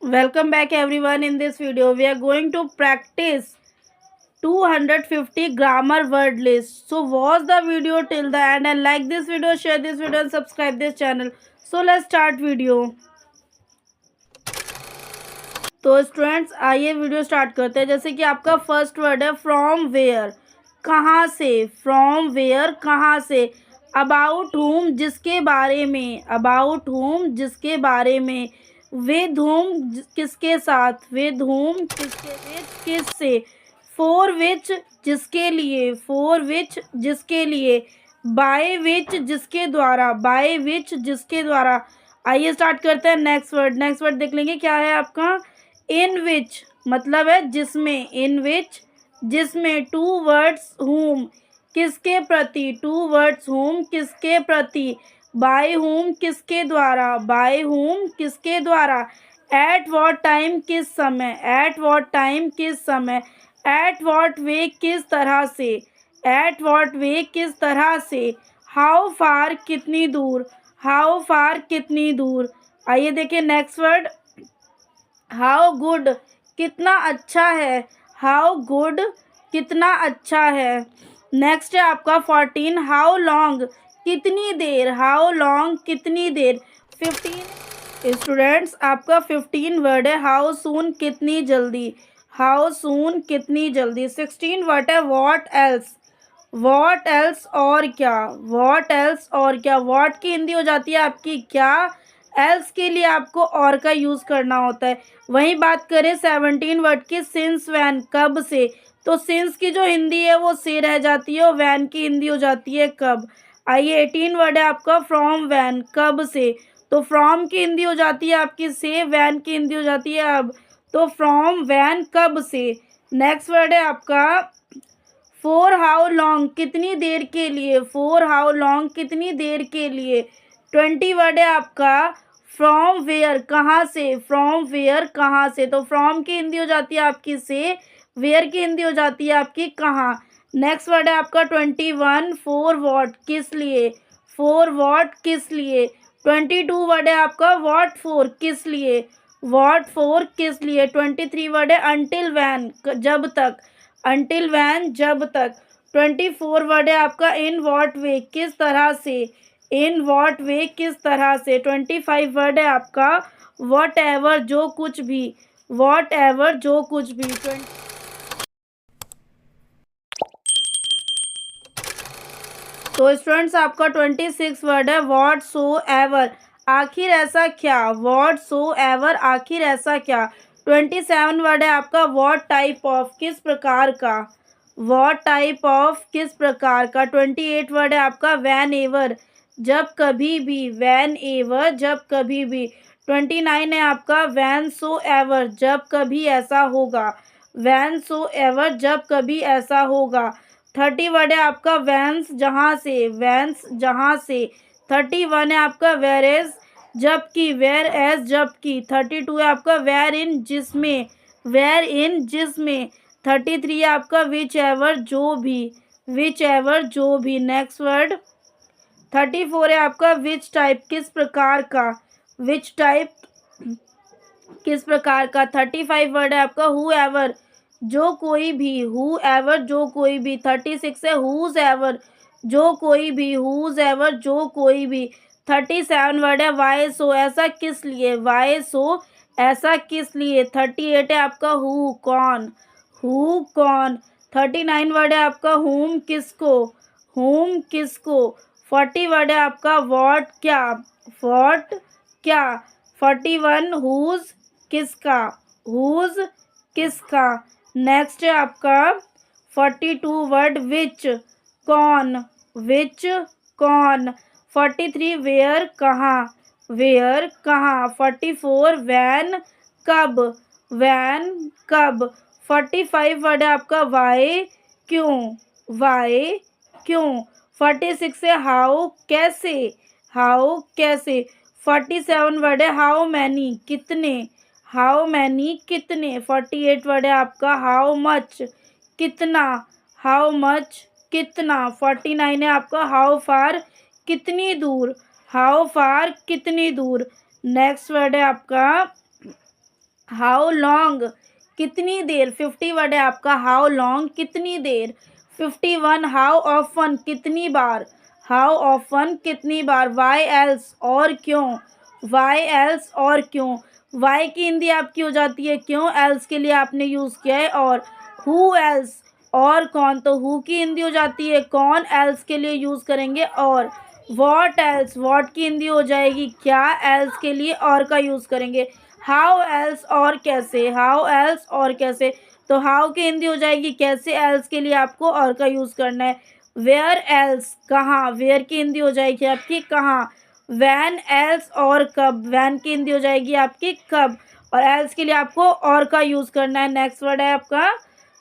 Welcome back everyone. In this video we are going to practice 250 grammar word list. So watch the video till the end and like this video, share this video and subscribe this channel. So let's start video. तो students आइए video start करते हैं। जैसे कि आपका first word है from where, कहाँ से। फ्रॉम वेयर कहाँ से। अबाउट हुम जिसके बारे में, अबाउट हुम जिसके बारे में। विद हुम किसके साथ, विद हुम किसके, विद किस से। फॉर विच जिसके लिए, फॉर विच जिसके लिए। बाय विच जिसके द्वारा, बाय विच जिसके द्वारा। आइए स्टार्ट करते हैं नेक्स्ट वर्ड। नेक्स्ट वर्ड देख लेंगे क्या है आपका। इन विच मतलब है जिसमें, इन विच जिसमें। टू वर्ड्स हुम किसके प्रति, टू वर्ड्स हुम किसके प्रति। बाय हुम किसके द्वारा, बाय हुम किसके द्वारा। एट वॉट टाइम किस समय, एट वॉट टाइम किस समय। एट वॉट वे किस तरह से, एट वॉट वे किस तरह से। हाउ फार कितनी दूर, हाउ फार कितनी दूर। आइए देखिए नेक्स्ट वर्ड। हाउ गुड कितना अच्छा है, हाउ गुड कितना अच्छा है। नेक्स्ट है आपका 14 हाउ लॉन्ग कितनी देर, हाउ लॉन्ग कितनी देर। 15 स्टूडेंट्स आपका 15 वर्ड है हाउ सून कितनी जल्दी, हाउ सून कितनी जल्दी। 16 वर्ड है वॉट एल्स, वॉट एल्स और क्या, वॉट एल्स और क्या। वॉट की हिंदी हो जाती है आपकी क्या, एल्स के लिए आपको और का यूज़ करना होता है। वहीं बात करें 17 वर्ड की सिंस वैन कब से, तो सिंस की जो हिंदी है वो से रह जाती है और वैन की हिंदी हो जाती है कब। आइए 18 वर्ड है आपका फ्रॉम वैन कब से, तो फ्रॉम की हिंदी हो जाती है आपकी से, वैन की हिंदी हो जाती है अब, तो फ्रॉम वैन कब से। नेक्स्ट वर्ड है आपका फॉर हाउ लॉन्ग कितनी देर के लिए, फॉर हाउ लॉन्ग कितनी देर के लिए। 20 वर्ड है आपका फ्रॉम वेयर कहाँ से, फ्रॉम वेयर कहाँ से, तो फ्रॉम की हिंदी हो जाती है आपकी से, वेयर की हिंदी हो जाती है आपकी कहाँ। नेक्स्ट वर्ड है आपका 21 फॉर वॉट किस लिए, फॉर वॉट किस लिए। 22 वर्ड है आपका वॉट फॉर किस लिए, वॉट फॉर किस लिए। 23 वर्ड है अनटिल वैन जब तक, अनटिल वैन जब तक। 24 वर्ड है आपका इन वॉट वे किस तरह से, इन वॉट वे किस तरह से। 25 वर्ड है आपका वॉट एवर जो कुछ भी, वॉट एवर जो कुछ भी। तो स्टूडेंट्स आपका 26 वर्ड है वॉट सो एवर आखिर ऐसा क्या, वॉट सो एवर आखिर ऐसा क्या। 27 वर्ड है आपका वॉट टाइप ऑफ किस प्रकार का, वॉट टाइप ऑफ किस प्रकार का। 28 वर्ड है आपका वैन एवर जब कभी भी, वैन एवर जब कभी भी। 29 है आपका वैन सो एवर जब कभी ऐसा होगा, वैन सो एवर जब कभी ऐसा होगा। 30 वर्ड है आपका वैंस जहाँ से, वैंस जहाँ से। 31 है आपका वेर एज जबकि, वेर एज जबकि। 32 है आपका वेर इन जिसमें, वेर इन जिसमें। 33 है आपका विच एवर जो भी, विच एवर जो भी। नेक्स्ट वर्ड 34 है आपका विच टाइप किस प्रकार का, विच टाइप किस प्रकार का। 35 वर्ड है आपका हु एवर जो कोई भी, हु एवर जो कोई भी। 36 है हुज एवर जो कोई भी, हुज एवर जो कोई भी। 37 वर्ड है वाई सो ऐसा किस लिए, वाई सो ऐसा किस लिए। 38 है आपका हु कौन, हु कौन। 39 वर्ड है आपका हुम किसको, हुम किसको। 40 वर्ड है आपका वॉट क्या, वॉट क्या। 41 हुज किसका, हुज किसका। नेक्स्ट है आपका 42 वर्ड विच कौन, विच कौन। 43 वेयर कहाँ, वेयर कहाँ। 44 वैन कब, वैन कब। 45 वर्ड है आपका वाई क्यों, वाई क्यों। 46 है हाउ कैसे, हाउ कैसे। 47 वर्ड है हाउ मैनी कितने, हाउ मैनी कितने। 48 वर्ड है आपका हाउ मच कितना, हाउ मच कितना। 49 है आपका हाउ फार कितनी दूर, हाउ फार कितनी दूर। नेक्स्ट वर्ड है आपका हाउ लॉन्ग कितनी देर, 50 वर्ड है आपका हाउ लॉन्ग कितनी देर। 51 हाउ ऑफन कितनी बार, हाउ ऑफन कितनी बार। वाई एल्स और क्यों, वाई एल्स और क्यों। वाई की हिंदी आपकी हो जाती है क्यों, एल्स के लिए आपने यूज़ किया है। और हु एल्स और कौन, तो हु की हिंदी हो जाती है कौन, एल्स के लिए यूज़ करेंगे और। वॉट एल्स, वॉट की हिंदी हो जाएगी क्या, एल्स के लिए और का यूज़ करेंगे। हाउ एल्स और कैसे, हाउ एल्स और कैसे, तो हाउ की हिंदी हो जाएगी कैसे, एल्स के लिए आपको और का यूज़ करना है। वेयर एल्स कहाँ, वेयर की हिंदी हो जाएगी आपकी कहाँ। वैन एल्स और कब, वैन की हिंदी हो जाएगी आपकी कब, और एल्स के लिए आपको और का यूज़ करना है। नेक्स्ट वर्ड है आपका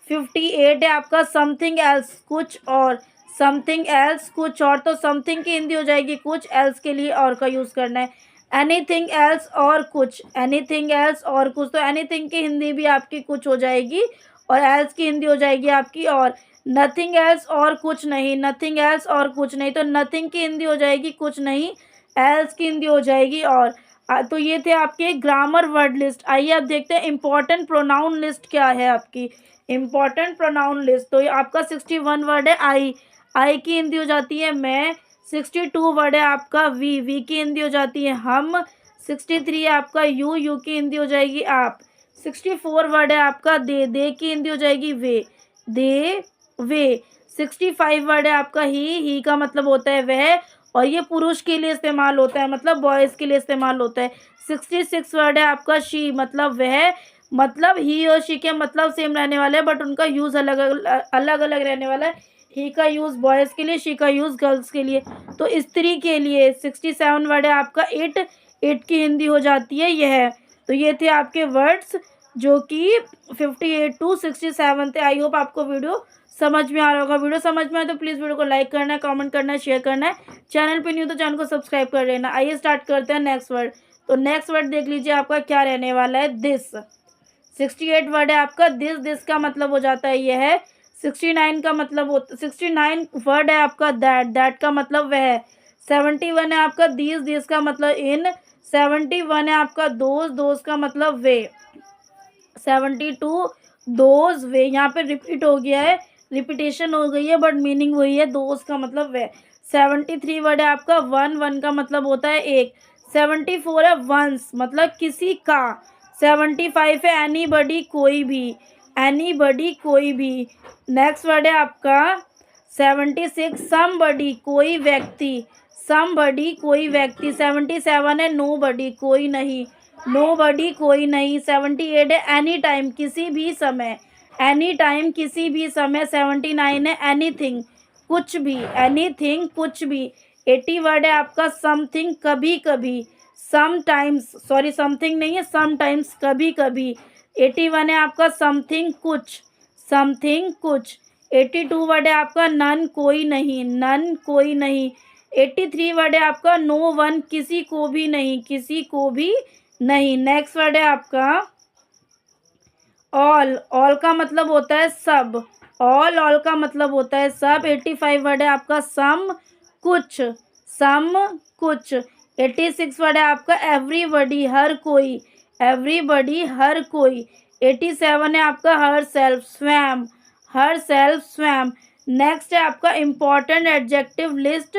58 है आपका समथिंग एल्स कुछ और, समथिंग एल्स कुछ और, तो समथिंग की हिंदी हो जाएगी कुछ, एल्स के लिए और का यूज़ करना है। एनीथिंग एल्स और कुछ, एनीथिंग एल्स और कुछ, तो एनीथिंग की हिंदी भी आपकी कुछ हो जाएगी और एल्स की हिंदी हो जाएगी आपकी और। नथिंग एल्स और कुछ नहीं, नथिंग एल्स और कुछ नहीं, तो नथिंग की हिंदी हो जाएगी कुछ नहीं, एल्स की हिंदी हो जाएगी और। तो ये थे आपके ग्रामर वर्ड लिस्ट। आइए अब देखते हैं इम्पॉर्टेंट प्रोनाउन लिस्ट क्या है आपकी। इम्पॉर्टेंट प्रोनाउन लिस्ट, तो ये आपका 61 वर्ड है आई, आई की हिंदी हो जाती है मैं। 62 वर्ड है आपका वी, वी की हिंदी हो जाती है हम। 63 है आपका यू, यू की हिंदी हो जाएगी आप। 64 वर्ड है आपका दे की हिंदी हो जाएगी वे, दे वे। 65 वर्ड है आपका ही का मतलब होता है वह, और ये पुरुष के लिए इस्तेमाल होता है, मतलब बॉयज़ के लिए इस्तेमाल होता है। 66 वर्ड है आपका शी, मतलब वह, मतलब ही और शी के मतलब सेम रहने वाले हैं बट उनका यूज़ अलग अलग रहने वाला है। ही का यूज़ बॉयज़ के लिए, शी का यूज़ गर्ल्स के लिए। तो स्त्री के लिए 67 वर्ड है आपका इट, इट की हिंदी हो जाती है यह। तो ये थे आपके वर्ड्स जो कि 58 टू 67 थे। आई होप आपको वीडियो समझ में आ रहा होगा। वीडियो समझ में आए तो प्लीज़ वीडियो को लाइक करना है, कमेंट करना है, शेयर करना है। चैनल पे न्यू तो चैनल को सब्सक्राइब कर लेना। आइए स्टार्ट करते हैं नेक्स्ट वर्ड। तो नेक्स्ट वर्ड देख लीजिए आपका क्या रहने वाला है, दिस। 68 वर्ड है आपका दिस का मतलब हो जाता है यह है। 69 का मतलब होता, 69 वर्ड है आपका दैट का मतलब वह है। 71 है आपका दिस का मतलब इन। 71 है आपका दोज का मतलब वे। 72 दोज वे, यहाँ पे रिपीट हो गया है, रिपीटेशन हो गई है बट मीनिंग वही है, दोज का मतलब वे। 73 वर्ड है आपका वन का मतलब होता है एक। 74 है वंस, मतलब किसी का। 75 है एनीबडी कोई भी, एनीबडी कोई भी। नेक्स्ट वर्ड है आपका 76 समबडी कोई व्यक्ति, समबडी कोई व्यक्ति। 77 है नोबडी कोई नहीं, नोबडी कोई नहीं। 78 है एनी टाइम किसी भी समय, एनी टाइम किसी भी समय। 79 है एनीथिंग कुछ भी, एनीथिंग कुछ भी। 80 वर्ड है आपका समथिंग कभी कभी, समटाइम्स, सॉरी समथिंग नहीं है समटाइम्स कभी कभी। 81 है आपका समथिंग कुछ, समथिंग कुछ। 82 वर्ड है आपका नन कोई नहीं, नन कोई नहीं। 83 वर्ड है आपका नो वन किसी को भी नहीं, किसी को भी नहीं। नेक्स्ट वर्ड है आपका ऑल, ऑल का मतलब होता है सब, ऑल का मतलब होता है सब। 85 वर्ड है आपका सम कुछ, सम कुछ। 86 वर्ड है आपका एवरीबडी हर कोई, एवरीबडी हर कोई। 87 है आपका हर सेल्फ स्वयं, हर सेल्फ स्वयं। नेक्स्ट है आपका important adjective list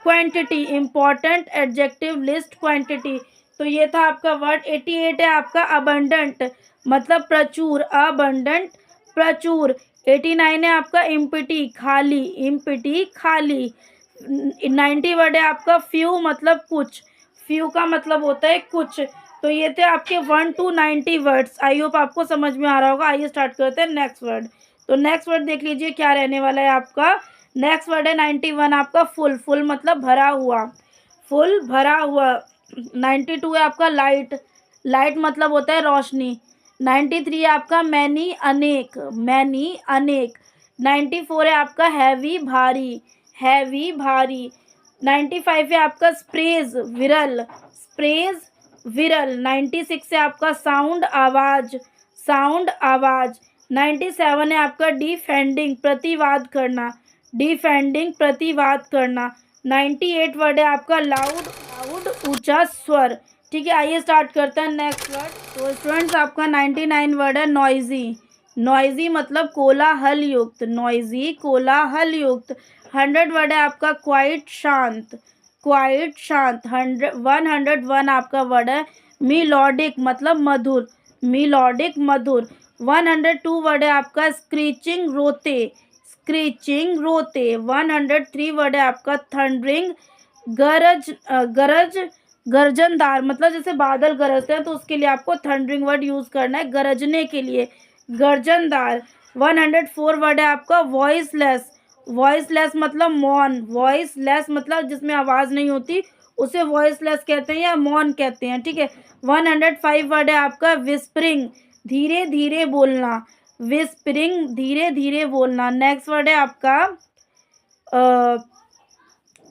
quantity, important adjective list quantity. तो ये था आपका वर्ड। 88 है आपका अबंडेंट, मतलब प्रचुर, अबंडेंट प्रचुर। 89 है आपका इम्पिटी खाली, इम्पिटी खाली। 90 वर्ड है आपका फ्यू, मतलब कुछ, फ्यू का मतलब होता है कुछ। तो ये थे आपके 1 to 90 वर्ड्स। आई होप आपको समझ में आ रहा होगा। आइए स्टार्ट करते हैं नेक्स्ट वर्ड। तो नेक्स्ट वर्ड देख लीजिए क्या रहने वाला है आपका। नेक्स्ट वर्ड है 91 आपका फुल, फुल मतलब भरा हुआ, फुल भरा हुआ। 92 है आपका लाइट, लाइट मतलब होता है रोशनी। 93 है आपका मैनी अनेक, मैनी अनेक। 94 है आपका हैवी भारी, हैवी भारी। 95 है आपका स्प्रेज विरल, स्प्रेज विरल। 96 है आपका साउंड आवाज, साउंड आवाज। 97 है आपका डिफेंडिंग प्रतिवाद करना, डिफेंडिंग प्रतिवाद करना। 98 वर्ड है आपका लाउड, लाउड ऊंचा स्वर, ठीक है, आइए स्टार्ट करते हैं नेक्स्ट वर्ड। तो स्टूडेंट्स आपका 99 वर्ड है नॉइजी। नॉइजी मतलब कोलाहल युक्त, नॉइजी कोलाहल युक्त। 100 वर्ड है आपका क्वाइट शांत, क्वाइट शांत। 101 आपका वर्ड है मिलोडिक मतलब मधुर, मिलोडिक मधुर। 102 वर्ड है आपका स्क्रीचिंग रोते, स्क्रीचिंग रोते। 103 वर्ड है आपका थंडरिंग गरज, गरज गर्जनदार मतलब जैसे बादल गरजते हैं तो उसके लिए आपको थंडरिंग वर्ड यूज़ करना है, गरजने के लिए गर्जनदार। 104 वर्ड है आपका वॉइसलेस, वॉइसलेस मतलब मौन, वॉइसलेस मतलब जिसमें आवाज़ नहीं होती उसे वॉइसलेस कहते हैं या मौन कहते हैं, ठीक है। 105 वर्ड है आपका विस्परिंग, धीरे धीरे बोलना, विस्परिंग धीरे धीरे बोलना। नेक्स्ट वर्ड है आपका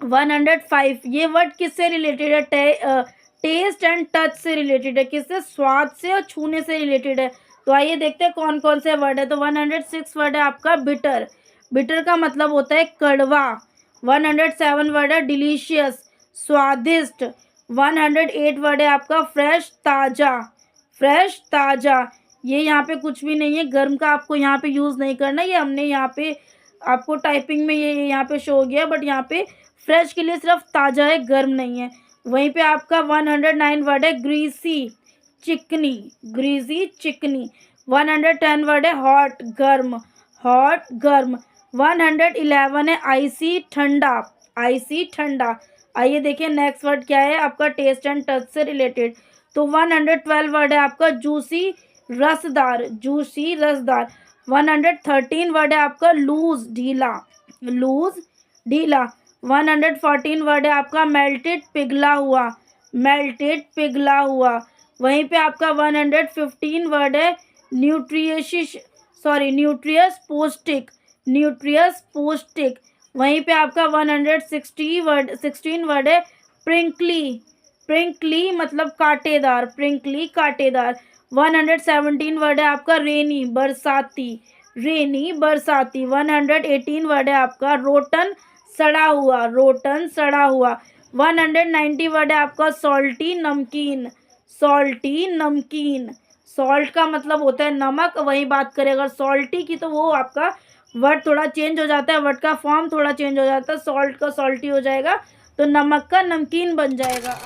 105। ये वर्ड किससे रिलेटेड है? टेस्ट एंड टच से रिलेटेड है, किससे? स्वाद से और छूने से रिलेटेड है। तो आइए देखते हैं कौन कौन से वर्ड है। तो 106 वर्ड है आपका बिटर, बिटर का मतलब होता है कड़वा। 107 वर्ड है डिलीशियस, स्वादिष्ट। 108 वर्ड है आपका फ्रेश, ताज़ा, फ्रेश ताज़ा। ये यहाँ पे कुछ भी नहीं है, गर्म का आपको यहाँ पे यूज़ नहीं करना, ये हमने यहाँ पे आपको टाइपिंग में ये यहाँ पे शो हो गया, बट यहाँ पे फ्रेश के लिए सिर्फ ताज़ा है, गर्म नहीं है। वहीं पे आपका 109 वर्ड है ग्रीसी, चिकनी, ग्रीसी चिकनी। 110 वर्ड है हॉट, गर्म, हॉट गर्म। 111 है आइसी, ठंडा, आइसी ठंडा। आइए देखिए नेक्स्ट वर्ड क्या है आपका टेस्ट एंड टच से रिलेटेड। तो 112 वर्ड है आपका जूसी, रसदार, जूसी रसदार। 113 वर्ड है आपका लूज, ढीला, लूज ढीला। 114 वर्ड है आपका मेल्टेड, पिघला हुआ, मेल्टेड पिघला हुआ। वहीं पे आपका 115 वर्ड है न्यूट्रियस, न्यूट्रियस पौष्टिक, न्यूट्रियस पौष्टिक। वहीं पे आपका 16 वर्ड है प्रिंकली, प्रिंकली मतलब कांटेदार, प्रिंकली कांटेदार। 117 वर्ड है आपका रेनी, बरसाती, रेनी बरसाती। 118 वर्ड है आपका रोटन, सड़ा हुआ, रोटन सड़ा हुआ। 190 वर्ड है आपका सॉल्टी, नमकीन, सॉल्टी नमकीन। सॉल्ट का मतलब होता है नमक, वही बात करें अगर सॉल्टी की तो वो आपका वर्ड थोड़ा चेंज हो जाता है, वर्ड का फॉर्म थोड़ा चेंज हो जाता है, सॉल्ट का सॉल्टी हो जाएगा तो नमक का नमकीन बन जाएगा।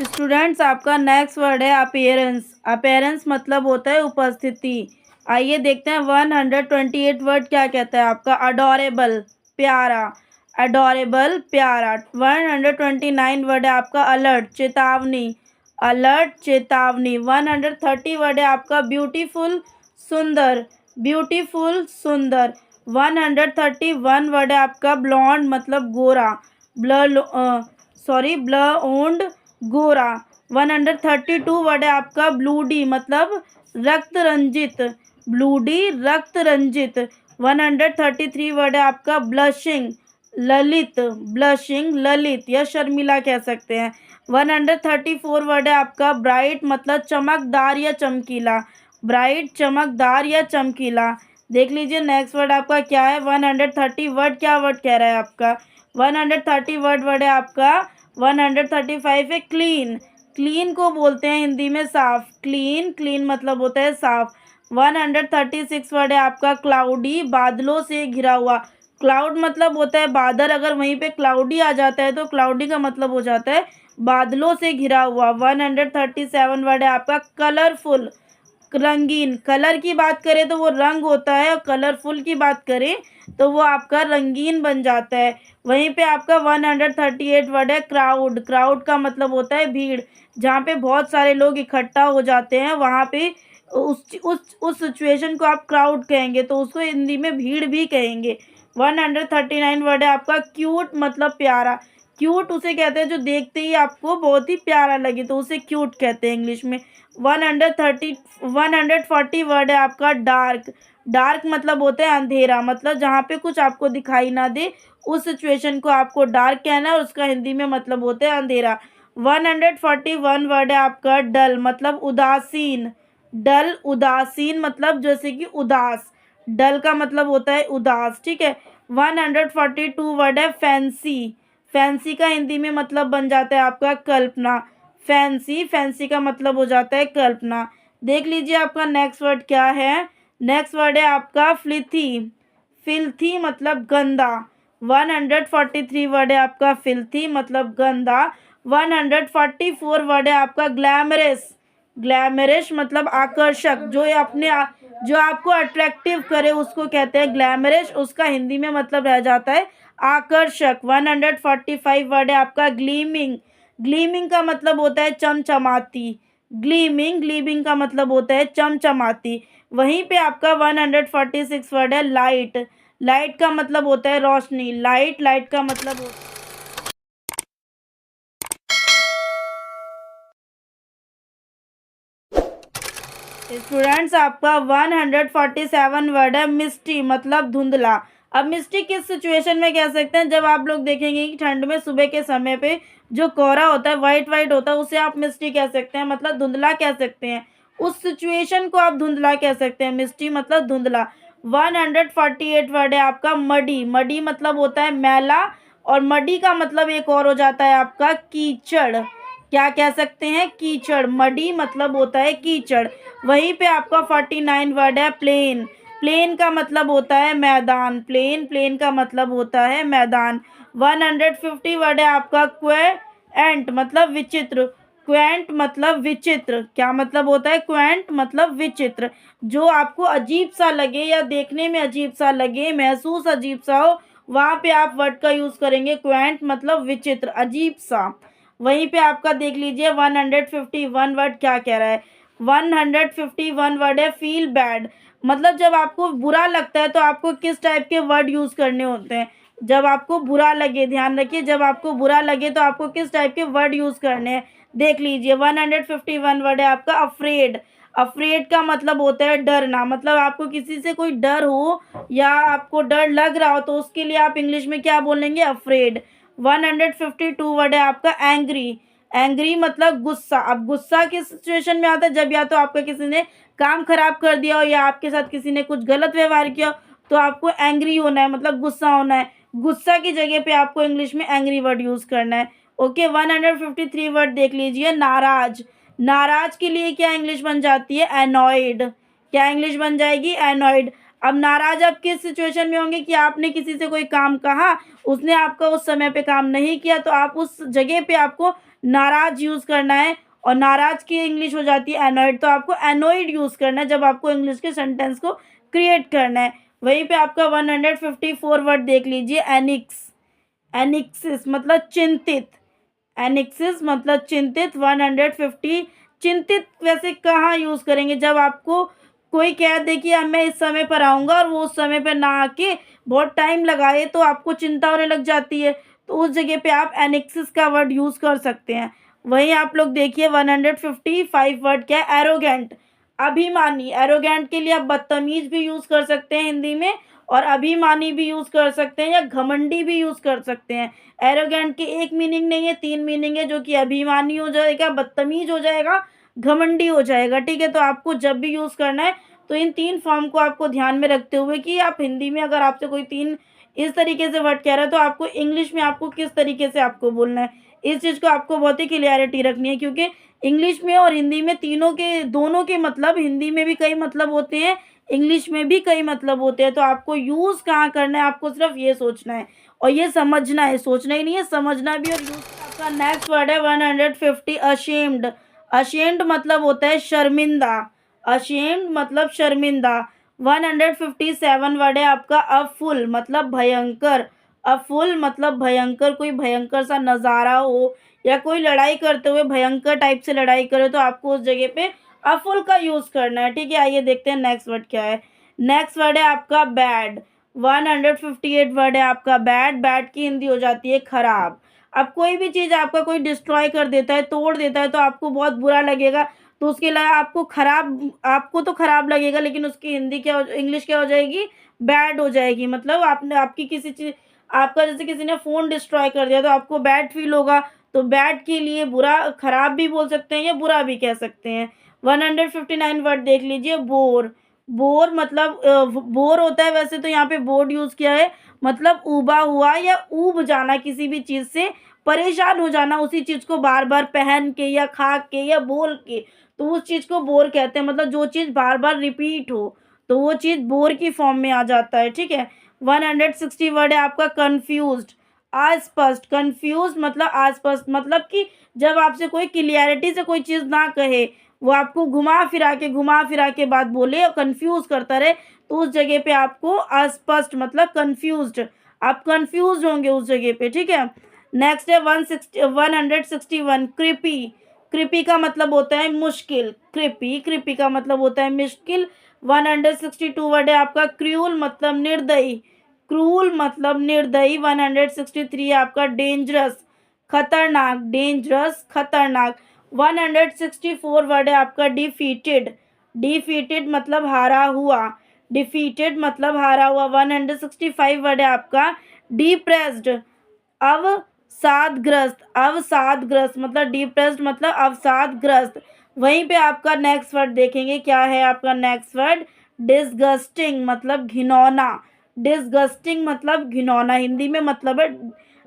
स्टूडेंट्स आपका नेक्स्ट वर्ड है अपीयरेंस, अपीयरेंस मतलब होता है उपस्थिति। आइए देखते हैं 128 वर्ड क्या कहता है आपका अडोरेबल, प्यारा, अडोरेबल प्यारा। 129 वर्ड है आपका अलर्ट, चेतावनी, अलर्ट चेतावनी। 130 वर्ड है आपका ब्यूटीफुल, सुंदर, ब्यूटीफुल सुंदर। 131 वर्ड है आपका ब्लॉन्ड मतलब गोरा, ब्लॉन्ड गोरा। 132 वर्ड है आपका ब्लूडी मतलब रक्त रंजित, ब्लूडी रक्त रंजित। 133 वर्ड है आपका ब्लशिंग, ललित, ब्लशिंग ललित या शर्मिला कह सकते हैं। 134 वर्ड है आपका ब्राइट मतलब चमकदार या चमकीला, ब्राइट चमकदार या चमकीला। देख लीजिए नेक्स्ट वर्ड आपका क्या है। 130 वर्ड क्या वर्ड कह रहा है आपका 130 वर्ड है आपका 135 है क्लीन, क्लीन को बोलते हैं हिंदी में साफ, क्लीन, क्लीन मतलब होता है साफ। 136 वर्ड है आपका क्लाउडी, बादलों से घिरा हुआ, क्लाउड मतलब होता है बादल, अगर वहीं पे क्लाउडी आ जाता है तो क्लाउडी का मतलब हो जाता है बादलों से घिरा हुआ। 137 वर्ड है आपका कलरफुल, रंगीन, कलर की बात करें तो वो रंग होता है और कलरफुल की बात करें तो वो आपका रंगीन बन जाता है। वहीं पे आपका 138 वर्ड है क्राउड, क्राउड का मतलब होता है भीड़, जहाँ पे बहुत सारे लोग इकट्ठा हो जाते हैं वहाँ पे उस सिचुएशन को आप क्राउड कहेंगे, तो उसको हिंदी में भीड़ भी कहेंगे। 139 वर्ड है आपका क्यूट मतलब प्यारा, क्यूट उसे कहते हैं जो देखते ही आपको बहुत ही प्यारा लगे तो उसे क्यूट कहते हैं इंग्लिश में। 140 वर्ड है आपका डार्क, डार्क मतलब होता है अंधेरा, मतलब जहाँ पे कुछ आपको दिखाई ना दे उस सिचुएशन को आपको डार्क कहना है और उसका हिंदी में मतलब होता है अंधेरा। 141 वर्ड है आपका डल मतलब उदासीन, डल उदासीन मतलब जैसे कि उदास, डल का मतलब होता है उदास, ठीक है। 142 वर्ड है फैंसी। फैंसी का हिंदी में मतलब बन जाता है आपका कल्पना। फैंसी, फैंसी का मतलब हो जाता है कल्पना। देख लीजिए आपका नेक्स्ट वर्ड क्या है। नेक्स्ट वर्ड है आपका फिल्थी। फिल्थी मतलब गंदा। 143 वर्ड है आपका फिल्थी मतलब गंदा। 144 वर्ड है आपका ग्लैमरस। ग्लैमरस मतलब आकर्षक, जो ये जो आपको अट्रैक्टिव करे उसको कहते हैं ग्लैमरस। उसका हिंदी में मतलब रह जाता है आकर्षक। 145 वर्ड है आपका ग्लीमिंग। ग्लीमिंग का मतलब होता है चमचमाती। ग्लीमिंग, ग्लीमिंग का मतलब होता है चमचमाती। वहीं पे आपका 146 वर्ड है लाइट। लाइट का मतलब होता है रोशनी। लाइट, लाइट का मतलब होता है स्टूडेंट्स। आपका 147 वर्ड है मिस्टी मतलब धुंधला। अब मिस्टी किस सिचुएशन में कह सकते हैं, जब आप लोग देखेंगे कि ठंड में सुबह के समय पे जो कोहरा होता है, वाइट वाइट होता है, उसे आप मिस्टी कह सकते हैं, मतलब धुंधला कह सकते हैं। उस सिचुएशन को आप धुंधला कह सकते हैं। मिस्टी मतलब धुंधला। 148 वर्ड है आपका मडी। मडी मतलब होता है मैला, और मडी का मतलब एक और हो जाता है आपका कीचड़। क्या कह सकते हैं, कीचड़। मडी मतलब होता है कीचड़। वहीं पे आपका 49 वर्ड है प्लेन। प्लेन का मतलब होता है मैदान। प्लेन, प्लेन का मतलब होता है मैदान। 150 वर्ड है आपका क्वेंट मतलब विचित्र। क्वेंट मतलब विचित्र। क्या मतलब होता है, क्वेंट मतलब विचित्र। जो आपको अजीब सा लगे या देखने में अजीब सा लगे, महसूस अजीब सा हो, वहाँ पे आप वर्ड का यूज करेंगे क्वेंट मतलब विचित्र, अजीब सा। वहीं पे आपका देख लीजिए 151 वर्ड क्या कह रहा है। 151 वर्ड है फील बैड। मतलब जब आपको बुरा लगता है तो आपको किस टाइप के वर्ड यूज करने होते हैं। जब आपको बुरा लगे, ध्यान रखिए, जब आपको बुरा लगे तो आपको किस टाइप के वर्ड यूज करने हैं। देख लीजिए 151 वर्ड है आपका अफ्रेड। अफ्रेड का मतलब होता है डरना। मतलब आपको किसी से कोई डर हो या आपको डर लग रहा हो तो उसके लिए आप इंग्लिश में क्या बोलेंगे, अफ्रेड। 152 वर्ड है आपका एंग्री। एंग्री मतलब गुस्सा। अब गुस्सा किस सिचुएशन में आता है, जब या तो आपका किसी ने काम खराब कर दिया हो या आपके साथ किसी ने कुछ गलत व्यवहार किया हो, तो आपको एंग्री होना है, मतलब गुस्सा होना है। गुस्सा की जगह पे आपको इंग्लिश में एंग्री वर्ड यूज करना है। ओके, 153 वर्ड देख लीजिए नाराज। नाराज के लिए क्या इंग्लिश बन जाती है, एनॉयड। क्या इंग्लिश बन जाएगी, एनॉयड। अब नाराज आप किस सिचुएशन में होंगे कि आपने किसी से कोई काम कहा, उसने आपका उस समय पे काम नहीं किया, तो आप उस जगह पे आपको नाराज यूज करना है। और नाराज की इंग्लिश हो जाती है एनॉयड, तो आपको एनॉयड यूज करना है जब आपको इंग्लिश के सेंटेंस को क्रिएट करना है। वहीं पे आपका 154 वर्ड देख लीजिए एनिक्स। एनिक्सिस मतलब चिंतित। एनिक्सिस मतलब चिंतित। 150 चिंतित वैसे कहाँ यूज करेंगे, जब आपको कोई कह दे कि अब मैं इस समय पर आऊँगा और वो उस समय पर ना आके बहुत टाइम लगाए, तो आपको चिंता होने लग जाती है, तो उस जगह पे आप एनेक्सिस का वर्ड यूज़ कर सकते हैं। वहीं आप लोग देखिए 155 वर्ड क्या है, एरोगेंट। अभिमानी। एरोगेंट के लिए आप बदतमीज भी यूज़ कर सकते हैं हिंदी में, और अभिमानी भी यूज़ कर सकते हैं, या घमंडी भी यूज़ कर सकते हैं। एरोगेंट की एक मीनिंग नहीं है, तीन मीनिंग है, जो कि अभिमानी हो जाएगा, बदतमीज हो जाएगा, घमंडी हो जाएगा। ठीक है, तो आपको जब भी यूज़ करना है तो इन तीन फॉर्म को आपको ध्यान में रखते हुए कि आप हिंदी में अगर आपसे कोई तीन इस तरीके से वर्ड कह रहा है, तो आपको इंग्लिश में आपको किस तरीके से आपको बोलना है, इस चीज़ को आपको बहुत ही क्लियरिटी रखनी है। क्योंकि इंग्लिश में और हिंदी में तीनों के, दोनों के मतलब, हिंदी में भी कई मतलब होते हैं, इंग्लिश में भी कई मतलब होते हैं। तो आपको यूज़ कहाँ करना है, आपको सिर्फ ये सोचना है और ये समझना है। सोचना ही नहीं है, समझना भी। और यूज़ आपका नेक्स्ट वर्ड है 150 अशेम्ड। अशेम्ड मतलब होता है शर्मिंदा। अशेम्ड मतलब शर्मिंदा। 157 वर्ड है आपका अफुल मतलब भयंकर। अफुल मतलब भयंकर, कोई भयंकर सा नज़ारा हो या कोई लड़ाई करते हुए भयंकर टाइप से लड़ाई करे, तो आपको उस जगह पे अफुल का यूज़ करना है। ठीक है, आइए देखते हैं नेक्स्ट वर्ड क्या है। नेक्स्ट वर्ड है आपका बैड। 158 वर्ड है आपका बैड। बैड की हिंदी हो जाती है खराब। अब कोई भी चीज़ आपका कोई डिस्ट्रॉय कर देता है, तोड़ देता है, तो आपको बहुत बुरा लगेगा। तो उसके लिए आपको खराब, आपको तो खराब लगेगा, लेकिन उसकी हिंदी क्या हो, इंग्लिश क्या हो जाएगी, बैड हो जाएगी। मतलब आपने, आपकी किसी चीज़, आपका जैसे किसी ने फ़ोन डिस्ट्रॉय कर दिया तो आपको बैड फील होगा। तो बैड के लिए बुरा, खराब भी बोल सकते हैं या बुरा भी कह सकते हैं। 159 वर्ड देख लीजिए बोर। बोर मतलब बोर होता है, वैसे तो यहाँ पे बोर्ड यूज़ किया है, मतलब ऊबा हुआ या ऊब जाना, किसी भी चीज़ से परेशान हो जाना, उसी चीज़ को बार-बार पहन के या खा के या बोल के, तो उस चीज़ को बोर कहते हैं। मतलब जो चीज़ बार-बार रिपीट हो, तो वो चीज़ बोर की फॉर्म में आ जाता है, ठीक है। 160 वर्ड है आपका कन्फ्यूज़्ड, अस्पष्ट। कन्फ्यूज़्ड मतलब अस्पष्ट, मतलब कि जब आपसे कोई क्लियरिटी से कोई चीज़ ना कहे, वो आपको घुमा फिरा के बात बोले और कंफ्यूज करता रहे, तो उस जगह पे आपको अस्पष्ट मतलब कंफ्यूज्ड, आप कंफ्यूज होंगे उस जगह पे, ठीक है। नेक्स्ट है 161 कृपी। कृपी का मतलब होता है मुश्किल, कृपी का मतलब होता है मुश्किल। 162 वर्ड है आपका क्रूल मतलब निर्दयी, क्रूल मतलब निर्दयी। 163 है आपका डेंजरस, खतरनाक, डेंजरस खतरनाक। 164 वर्ड है आपका डिफीटेड, डिफीटेड मतलब हारा हुआ, डिफीटेड मतलब हारा हुआ। 165 वर्ड है आपका डिप्रेस्ड, अवसादग्रस्त, अवसादग्रस्त मतलब डिप्रेस्ड मतलब अवसादग्रस्त। वहीं पे आपका नेक्स्ट वर्ड देखेंगे, क्या है आपका नेक्स्ट वर्ड, डिसगस्टिंग मतलब घिनौना, डिसगस्टिंग मतलब घिनौना, हिंदी में मतलब है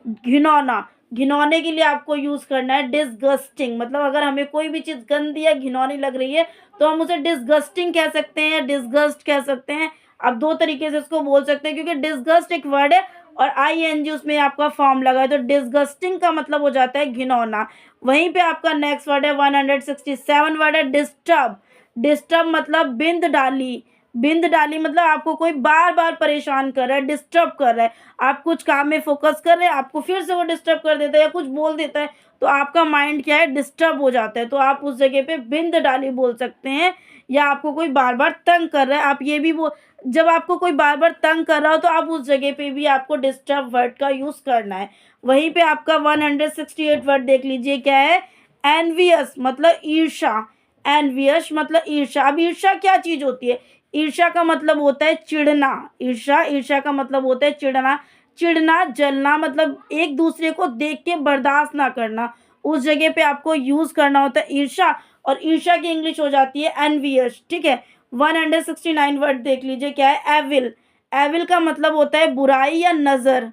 घिनौना। घिनौने के लिए आपको यूज़ करना है डिसगस्टिंग, मतलब अगर हमें कोई भी चीज़ गंदी या घिनौनी लग रही है तो हम उसे डिसगस्टिंग कह सकते हैं, डिसगस्ट कह सकते हैं। आप दो तरीके से इसको बोल सकते हैं, क्योंकि डिसगस्ट एक वर्ड है और आईएनजी उसमें आपका फॉर्म लगा है, तो डिसगस्टिंग का मतलब हो जाता है घिनौना। वहीं पे आपका नेक्स्ट वर्ड है 167 वर्ड है डिस्टर्ब, डिस्टर्ब मतलब बिंद डाली, बिंद डाली मतलब आपको कोई बार बार परेशान कर रहा है, डिस्टर्ब कर रहा है, आप कुछ काम में फोकस कर रहे हैं, आपको फिर से वो डिस्टर्ब कर देता है या कुछ बोल देता है, तो आपका माइंड क्या है, डिस्टर्ब हो जाता है, तो आप उस जगह पे बिंद डाली बोल सकते हैं। या आपको कोई बार बार तंग कर रहा है, आप ये भी वो, जब आपको कोई बार बार तंग कर रहा हो तो आप उस जगह पे भी आपको डिस्टर्ब वर्ड का यूज़ करना है। वहीं पे आपका 168 वर्ड देख लीजिए, क्या है, एनवियस मतलब ईर्षा, एनवियस मतलब ईर्षा। अब ईर्षा क्या चीज़ होती है, ईर्ष्या का मतलब होता है चिढ़ना, ईर्ष्या का मतलब होता है चिढ़ना, चिढ़ना जलना मतलब एक दूसरे को देख के बर्दाश्त ना करना, उस जगह पे आपको यूज करना होता है ईर्ष्या, और ईर्ष्या की इंग्लिश हो जाती है एनवियस, ठीक है। 169 वर्ड देख लीजिए, क्या है, एविल, एविल का मतलब होता है बुराई या नजर,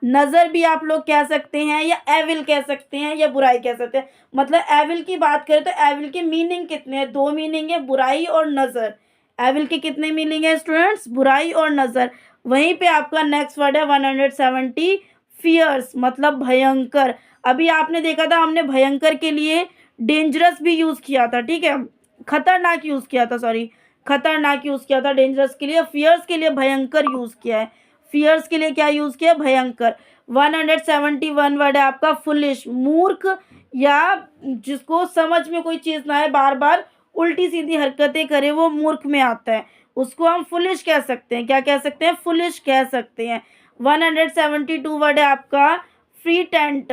नजर भी आप लोग कह सकते हैं या एविल कह सकते हैं या बुराई कह सकते हैं। मतलब एविल की बात करें तो एविल के मीनिंग कितने हैं, दो मीनिंग है, बुराई और नजर। एविल के कितने मीनिंग है स्टूडेंट्स, बुराई और नजर। वहीं पे आपका नेक्स्ट वर्ड है 170 फियर्स मतलब भयंकर। अभी आपने देखा था हमने भयंकर के लिए डेंजरस भी यूज किया था, ठीक है, खतरनाक यूज किया था, सॉरी खतरनाक यूज किया था डेंजरस के लिए, फियर्स के लिए भयंकर यूज किया है, फियर्स के लिए क्या यूज किया, भयंकर। 171 वर्ड है आपका फुलिश, मूर्ख या जिसको समझ में कोई चीज ना है, बार बार उल्टी सीधी हरकतें करे, वो मूर्ख में आता है, उसको हम फुलिश कह सकते हैं, क्या कह सकते हैं, फुलिश कह सकते हैं। 172 वर्ड है आपका फ्री टेंट,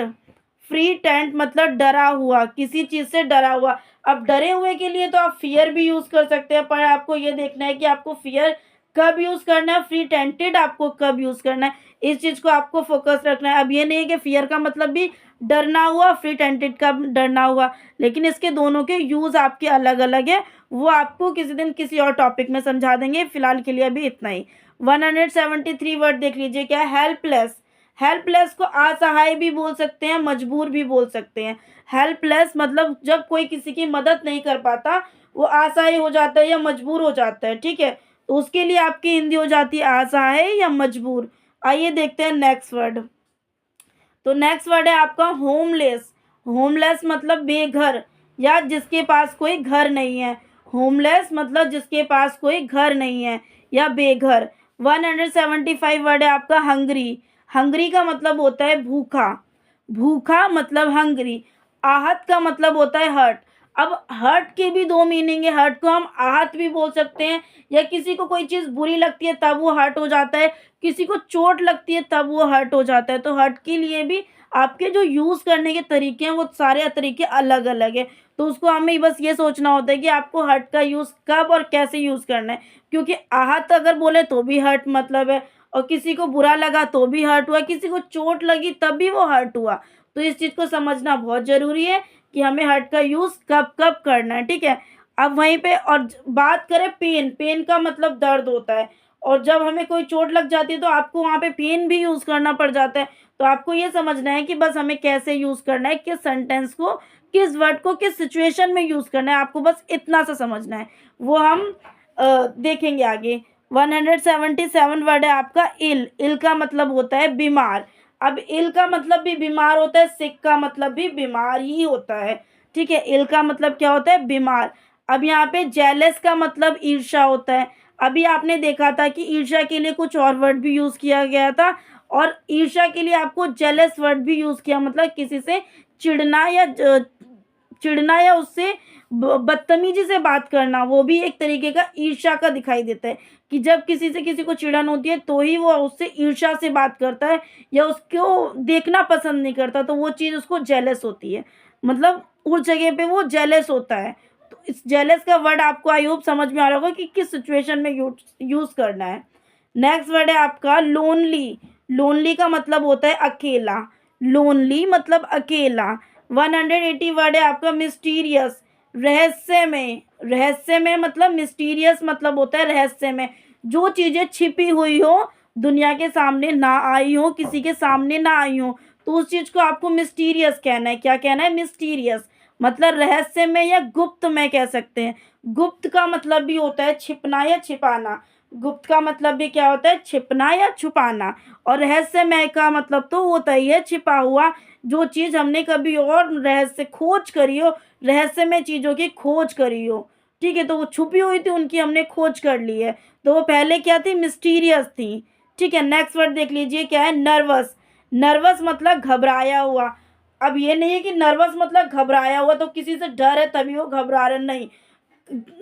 फ्री टेंट मतलब डरा हुआ, किसी चीज से डरा हुआ। अब डरे हुए के लिए तो आप फियर भी यूज कर सकते हैं, पर आपको ये देखना है कि आपको फियर कब यूज करना है, फ्री टेंटेड आपको कब यूज करना है, इस चीज को आपको फोकस रखना है। अब ये नहीं है कि फियर का मतलब भी डरना हुआ, फ्री टेंटेड का डरना हुआ, लेकिन इसके दोनों के यूज आपके अलग अलग है, वो आपको किसी दिन किसी और टॉपिक में समझा देंगे, फिलहाल के लिए अभी इतना ही। 173 वर्ड देख लीजिए, क्या है, हेल्पलेस, हेल्पलेस को असहाय भी बोल सकते हैं, मजबूर भी बोल सकते हैं। हेल्पलेस मतलब जब कोई किसी की मदद नहीं कर पाता, वो असहाय हो जाता है या मजबूर हो जाता है, ठीक है, तो उसके लिए आपकी हिंदी हो जाती है असहाय या मजबूर। आइए देखते हैं नेक्स्ट वर्ड। तो नेक्स्ट वर्ड है आपका होमलेस, होमलेस मतलब बेघर या जिसके पास कोई घर नहीं है, होमलेस मतलब जिसके पास कोई घर नहीं है या बेघर। 175 वर्ड है आपका हंगरी, हंगरी का मतलब होता है भूखा, भूखा मतलब हंगरी। आहत का मतलब होता है हर्ट। अब हर्ट के भी दो मीनिंग है, हर्ट को हम आहत भी बोल सकते हैं, या किसी को कोई चीज़ बुरी लगती है तब वो हर्ट हो जाता है, किसी को चोट लगती है तब वो हर्ट हो जाता है, तो हर्ट के लिए भी आपके जो यूज़ करने के तरीके हैं वो सारे तरीके अलग अलग है, तो उसको हमें बस ये सोचना होता है कि आपको हर्ट का यूज़ कब और कैसे यूज़ करना है, क्योंकि आहत अगर बोले तो भी हर्ट मतलब है, और किसी को बुरा लगा तो भी हर्ट हुआ, किसी को चोट लगी तब भी वो हर्ट हुआ, तो इस चीज़ को समझना बहुत ज़रूरी है कि हमें हर्ट का यूज़ कब कब करना है, ठीक है। अब वहीं पे और बात करें पेन, पेन का मतलब दर्द होता है, और जब हमें कोई चोट लग जाती है तो आपको वहाँ पे पेन भी यूज़ करना पड़ जाता है। तो आपको ये समझना है कि बस हमें कैसे यूज़ करना है, किस सेंटेंस को, किस वर्ड को किस सिचुएशन में यूज़ करना है, आपको बस इतना सा समझना है। वो हम देखेंगे आगे। 177 वर्ड है आपका इल। इल का मतलब होता है बीमार। अब इल का मतलब भी बीमार होता है, सिक का मतलब भी बीमार ही होता है। ठीक है, इल का मतलब क्या होता है? बीमार। अब यहाँ पे जेलस का मतलब ईर्ष्या होता है। अभी आपने देखा था कि ईर्ष्या के लिए कुछ और वर्ड भी यूज़ किया गया था, और ईर्ष्या के लिए आपको जेलस वर्ड भी यूज़ किया, मतलब किसी से चिढ़ना या उससे बदतमीजी से बात करना, वो भी एक तरीके का ईर्ष्या का दिखाई देता है कि जब किसी से किसी को चिढ़न होती है तो ही वो उससे ईर्ष्या से बात करता है या उसको देखना पसंद नहीं करता, तो वो चीज़ उसको जेलस होती है, मतलब उस जगह पे वो जेलस होता है। तो इस जेलस का वर्ड आपको आई होप समझ में आ रहा होगा कि किस सिचुएशन में यूज़ करना है। नेक्स्ट वर्ड है आपका लोनली। लोनली का मतलब होता है अकेला। लोनली मतलब अकेला। 180 वर्ड है आपका मिस्टीरियस। रहस्यमय। रहस्यमय मतलब मिस्टीरियस मतलब होता है रहस्यमय, जो चीज़ें छिपी हुई हो, दुनिया के सामने ना आई हो, किसी के सामने ना आई हो, तो उस चीज़ को आपको मिस्टीरियस कहना है। क्या कहना है? मिस्टीरियस। मतलब रहस्यमय या गुप्तमय कह सकते हैं। गुप्त का मतलब भी होता है छिपना या छिपाना। गुप्त का मतलब भी क्या होता है? छिपना या छुपाना। और रहस्यमय का मतलब तो होता ही है छिपा हुआ, जो चीज़ हमने कभी और रहस्य खोज करी हो, रहस्यमय चीज़ों की खोज करी हो। ठीक है, तो वो छुपी हुई थी, उनकी हमने खोज कर ली है, तो वो पहले क्या थी? मिस्टीरियस थी। ठीक है, नेक्स्ट वर्ड देख लीजिए क्या है? नर्वस। नर्वस मतलब घबराया हुआ। अब ये नहीं है कि नर्वस मतलब घबराया हुआ तो किसी से डर है तभी वो घबरा रहा, नहीं।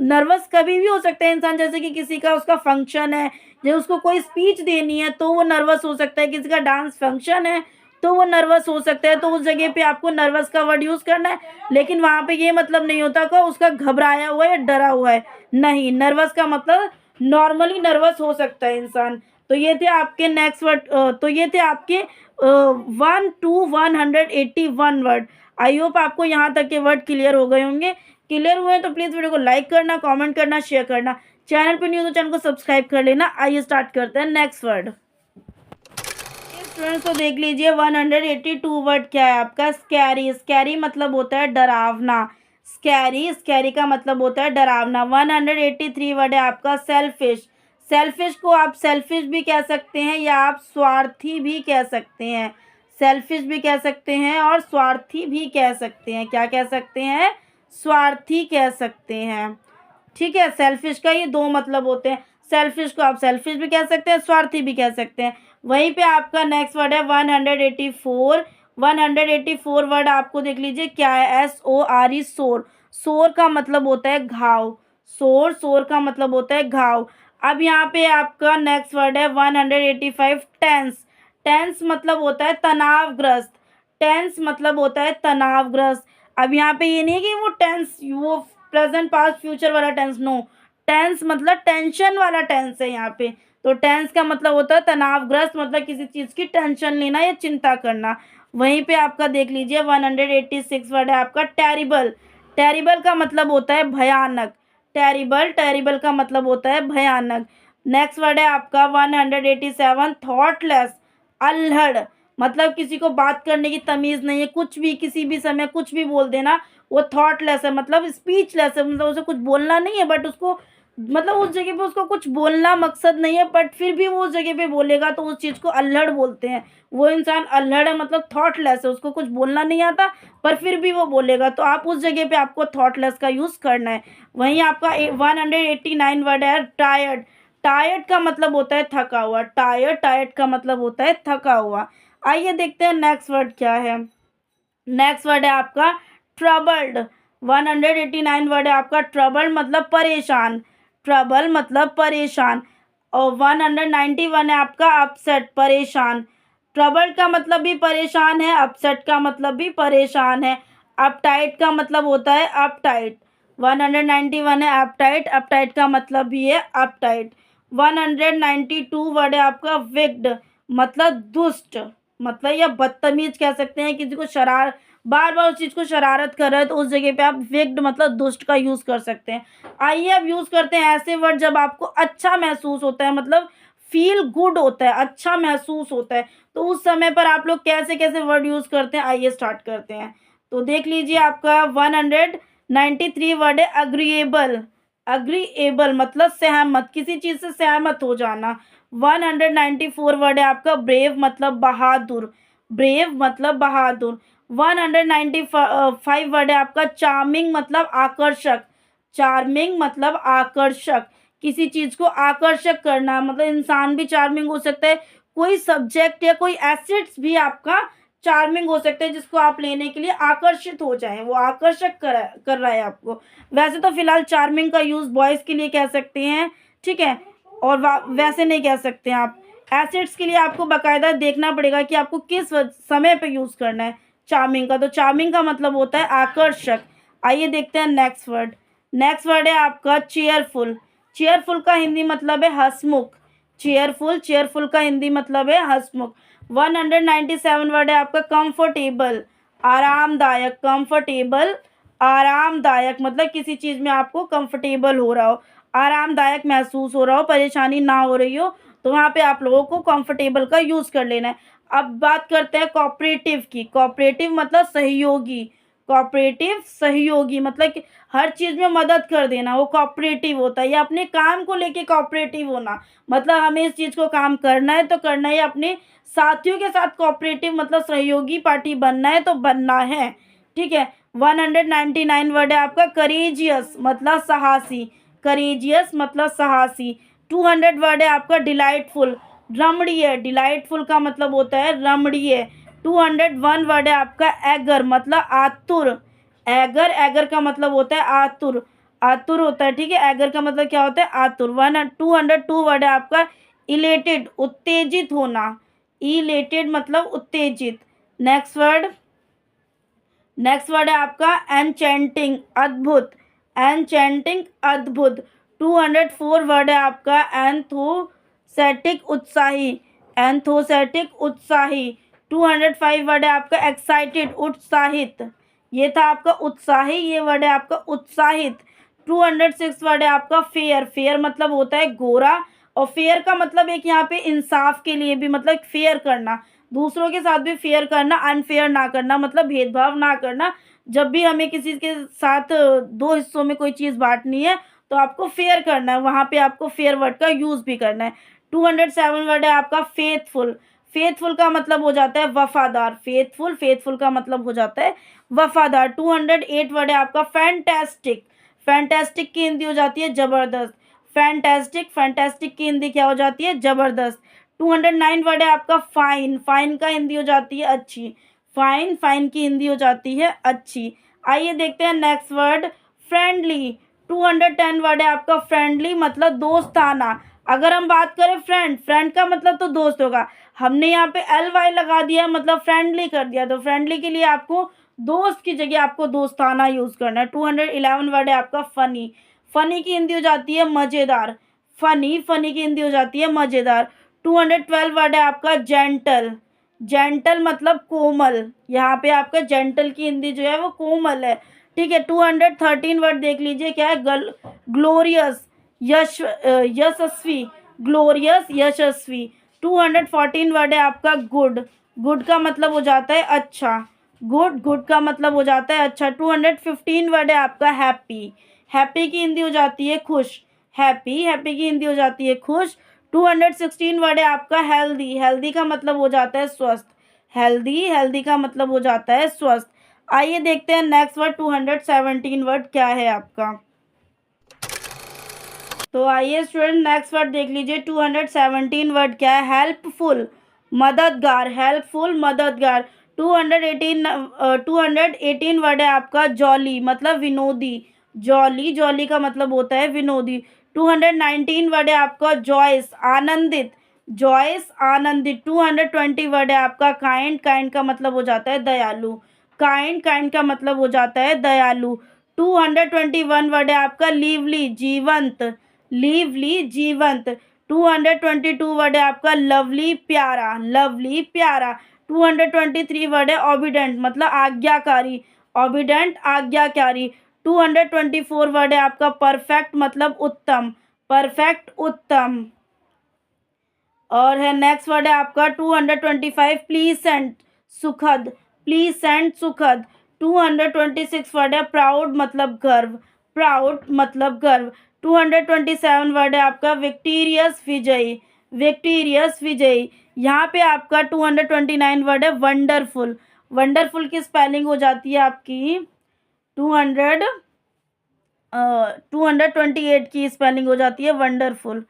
नर्वस कभी भी हो सकता है इंसान, जैसे कि किसी का उसका फंक्शन है, जो उसको कोई स्पीच देनी है तो वो नर्वस हो सकता है, किसी का डांस फंक्शन है तो वो नर्वस हो सकता है, तो उस जगह पे आपको नर्वस का वर्ड यूज़ करना है। लेकिन वहाँ पे ये मतलब नहीं होता कि उसका घबराया हुआ है या डरा हुआ है, नहीं। नर्वस का मतलब नॉर्मली नर्वस हो सकता है इंसान। तो ये थे आपके नेक्स्ट वर्ड, तो ये थे आपके 1 to 181 वर्ड। आई होप आपको यहाँ तक के वर्ड क्लियर हो गए होंगे। क्लियर हुए हैं तो प्लीज़ वीडियो को लाइक करना, कमेंट करना, शेयर करना। चैनल पे न्यू तो चैनल को सब्सक्राइब कर लेना। आइए स्टार्ट करते हैं नेक्स्ट वर्ड। स्टूडेंट्स तो देख लीजिए 182 वर्ड क्या है आपका? स्कैरी। स्कैरी मतलब होता है डरावना। स्कैरी, स्कैरी का मतलब होता है डरावना। 183 वर्ड है आपका सेल्फिश। सेल्फिश को आप सेल्फिश भी कह सकते हैं या आप स्वार्थी भी कह सकते हैं। सेल्फिश भी कह सकते हैं और स्वार्थी भी कह सकते हैं। क्या कह सकते हैं? स्वार्थी कह सकते हैं। ठीक है, सेल्फिश का ये दो मतलब होते हैं। सेल्फिश को आप सेल्फिश भी कह सकते हैं, स्वार्थी भी कह सकते हैं। वहीं पे आपका नेक्स्ट वर्ड है 184। 184 वर्ड आपको देख लीजिए क्या है? SORE, सोर। सोर का मतलब होता है घाव। सोर, सोर का मतलब होता है घाव। अब यहाँ पे आपका नेक्स्ट वर्ड है 185 टेंस। टेंस मतलब होता है तनावग्रस्त। टेंस मतलब होता है तनावग्रस्त। अब यहाँ पे ये नहीं है कि वो टेंस वो प्रेजेंट पास्ट फ्यूचर वाला टेंस, नो। टेंस मतलब टेंशन वाला टेंस है यहाँ पे। तो टेंस का मतलब होता है तनावग्रस्त, मतलब किसी चीज़ की टेंशन लेना या चिंता करना। वहीं पे आपका देख लीजिए 186 वर्ड है आपका टेरिबल। टेरिबल का मतलब होता है भयानक। टेरिबल, टेरिबल का मतलब होता है भयानक। नेक्स्ट वर्ड है आपका 187 थॉटलेस। अल्हड़, मतलब किसी को बात करने की तमीज़ नहीं है, कुछ भी किसी भी समय कुछ भी बोल देना, वो थॉटलेस है, मतलब स्पीचलेस है, मतलब उसे कुछ बोलना नहीं है, बट उसको मतलब उस जगह पे उसको कुछ बोलना मकसद नहीं है, बट फिर भी वो उस जगह पे बोलेगा तो उस चीज़ को अल्हड़ बोलते हैं। वो इंसान अल्हड़ है, मतलब थॉटलेस है, उसको कुछ बोलना नहीं आता पर फिर भी वो बोलेगा, तो आप उस जगह पे आपको थॉटलेस का यूज़ करना है। वहीं आपका 189 वर्ड है टायर्ड। टायर्ड का मतलब होता है थका हुआ। टायर्ड, टायर्ड का मतलब होता है थका हुआ। आइए देखते हैं नेक्स्ट वर्ड क्या है। नेक्स्ट वर्ड है आपका ट्रबल्ड। 189 वर्ड है आपका ट्रबल्ड मतलब परेशान। ट्रबल मतलब परेशान। और 191 है आपका अपसेट, परेशान। ट्रबल्ड का मतलब भी परेशान है, अपसेट का मतलब भी परेशान है। अपटाइट का मतलब होता है अपटाइट। 191 है अपटाइट, अपटाइट का मतलब भी है अपटाइट। 192 वर्ड है आपका विक्ड, मतलब दुष्ट, मतलब या बदतमीज कह सकते हैं, किसी को बार बार उस चीज़ को शरारत कर रहे हैं, तो उस जगह पे आप विक्ड मतलब दुष्ट का यूज़ कर सकते हैं। आइए अब यूज़ करते हैं ऐसे वर्ड जब आपको अच्छा महसूस होता है, मतलब फील गुड होता है, अच्छा महसूस होता है, तो उस समय पर आप लोग कैसे कैसे वर्ड यूज़ करते हैं, आइए स्टार्ट करते हैं। तो देख लीजिए आपका 193 वर्ड है अग्रीएबल। अग्रीएबल मतलब सहमत, किसी चीज़ से सहमत हो जाना। 194 वर्ड है आपका ब्रेव मतलब बहादुर। ब्रेव मतलब बहादुर। 195 वर्ड है आपका चार्मिंग मतलब आकर्षक। चार्मिंग मतलब आकर्षक, किसी चीज़ को आकर्षक करना, मतलब इंसान भी चार्मिंग हो सकता है, कोई सब्जेक्ट या कोई एसेट्स भी आपका चार्मिंग हो सकता है, जिसको आप लेने के लिए आकर्षित हो जाएं, वो आकर्षक कर रहा है आपको। वैसे तो फिलहाल चार्मिंग का यूज़ बॉयज़ के लिए कह सकते हैं, ठीक है, और वैसे नहीं कह सकते हैं आप। एसेट्स के लिए आपको बाकायदा देखना पड़ेगा कि आपको किस समय पे यूज़ करना है चार्मिंग का। तो चार्मिंग का मतलब होता है आकर्षक। आइए देखते हैं नेक्स्ट वर्ड। नेक्स्ट वर्ड है आपका चेयरफुल। चेयरफुल का हिंदी मतलब है हंसमुख। चेयरफुल, चेयरफुल का हिंदी मतलब है हंसमुख। 197 वर्ड है आपका कंफर्टेबल। आरामदायक। कंफर्टेबल, आरामदायक मतलब किसी चीज़ में आपको कंफर्टेबल हो रहा हो, आरामदायक महसूस हो रहा हो, परेशानी ना हो रही हो, तो वहाँ पे आप लोगों को कंफर्टेबल का यूज़ कर लेना है। अब बात करते हैं कोऑपरेटिव की। कोऑपरेटिव मतलब सहयोगी। कोऑपरेटिव सहयोगी मतलब कि हर चीज़ में मदद कर देना, वो कोऑपरेटिव होता है। या अपने काम को लेके कोऑपरेटिव होना, मतलब हमें इस चीज़ को काम करना है तो करना है, अपने साथियों के साथ कोऑपरेटिव मतलब सहयोगी पार्टी बनना है तो बनना है, ठीक है। 199 वर्ड है आपका करेजियस मतलब साहसी। करेजियस मतलब साहसी। 200 वर्ड है आपका डिलाइटफुल। रमणीय। डिलाइटफुल का मतलब होता है रमणीय। 201 वर्ड है आपका एगर मतलब आतुर। एगर, एगर का मतलब होता है आतुर। आतुर होता है, ठीक है। एगर का मतलब क्या होता है आतुर। 202 वर्ड है आपका इलेटेड उत्तेजित होना। इलेटेड मतलब उत्तेजित। Next word. नेक्स्ट वर्ड है आपका एनचेंटिंग अद्भुत। एनचेंटिंग अद्भुत। 204 वर्ड है आपका एंथोसेटिक उत्साही। एंथोसेटिक उत्साही। 205 वर्ड है आपका एक्साइटेड उत्साहित। ये था आपका उत्साही, ये वर्ड है आपका उत्साहित। 206 वर्ड है आपका फेयर। फेयर मतलब होता है गोरा, और फेयर का मतलब एक यहाँ पे इंसाफ के लिए भी, मतलब फेयर करना, दूसरों के साथ भी फेयर करना, अनफेयर ना करना, मतलब भेदभाव ना करना। जब भी हमें किसी के साथ दो हिस्सों में कोई चीज़ बांटनी है तो आपको फेयर करना है, वहाँ पे आपको फेयर वर्ड का यूज़ भी करना है। 207 वर्ड है आपका फेथफुल। फेथफुल का मतलब हो जाता है वफादार। फेथफुल, फेथफुल का मतलब हो जाता है वफादार। 208 वर्ड है आपका फैंटेस्टिक। फैंटेस्टिक की हिंदी हो जाती है जबरदस्त। फैंटेस्टिक, फैंटेस्टिक की हिंदी क्या हो जाती है जबरदस्त। 209 वर्ड है आपका फाइन। फाइन का हिंदी हो जाती है अच्छी। फाइन, फाइन की हिंदी हो जाती है अच्छी। आइए देखते हैं नेक्स्ट वर्ड फ्रेंडली। 210 वर्ड है आपका फ्रेंडली मतलब दोस्ताना। अगर हम बात करें फ्रेंड, फ्रेंड का मतलब तो दोस्त होगा, हमने यहाँ पे एल वाई लगा दिया मतलब फ्रेंडली कर दिया, तो फ्रेंडली के लिए आपको दोस्त की जगह आपको दोस्ताना यूज़ करना है। 211 वर्ड है आपका फनी। फनी की हिंदी हो जाती है मज़ेदार। फनी, फनी की हिंदी हो जाती है मज़ेदार। 212 वर्ड है आपका जेंटल। जेंटल मतलब कोमल, यहाँ पे आपका जेंटल की हिंदी जो है वो कोमल है, ठीक है। 213 वर्ड देख लीजिए क्या है, ग्लोरियस यशस्वी। ग्लोरियस यशस्वी। 214 वर्ड है आपका गुड। गुड का मतलब हो जाता है अच्छा। गुड, गुड का मतलब हो जाता है अच्छा। 215 वर्ड है आपका हैप्पी। हैप्पी की हिंदी हो जाती है खुश। हैप्पी, हैप्पी की हिंदी हो जाती है खुश। 216 वर्ड है आपका हेल्दी। हेल्दी का मतलब हो जाता है स्वस्थ। हेल्दी, हेल्दी का मतलब हो जाता है स्वस्थ। आइए देखते हैं नेक्स्ट वर्ड 217 वर्ड क्या है आपका। तो आइए स्टूडेंट नेक्स्ट वर्ड देख लीजिए। 217 वर्ड क्या है, हेल्पफुल मददगार। हेल्पफुल मददगार। 218 वर्ड है आपका जॉली मतलब विनोदी। जॉली, जॉली का मतलब होता है विनोदी। 219 वर्ड है आपका जॉयस आनंदित। जॉयस आनंदित। 220 वर्ड है आपका काइंड। काइंड का मतलब हो जाता है दयालु। काइंड, काइंड का मतलब हो जाता है दयालु। 221 वर्ड है आपका लिवली जीवंत। लिवली जीवंत। 222 वर्ड है आपका लवली प्यारा। लवली प्यारा। 223 वर्ड है ओबीडेंट मतलब आज्ञाकारी, ओबीडेंट आज्ञाकारी। 224 वर्ड है आपका परफेक्ट मतलब उत्तम, परफेक्ट उत्तम। और है नेक्स्ट वर्ड है आपका 225 प्लीसेंट सुखद, प्लीसेंट सुखद। 226 वर्ड है प्राउड मतलब गर्व, प्राउड मतलब गर्व। 227 वर्ड है आपका विक्टीरियस विजयी, विक्टीरियस विजयी। यहाँ पे आपका 229 वर्ड है वंडरफुल, वंडरफुल की स्पेलिंग हो जाती है आपकी 228 की स्पेलिंग हो जाती है वंडरफुल।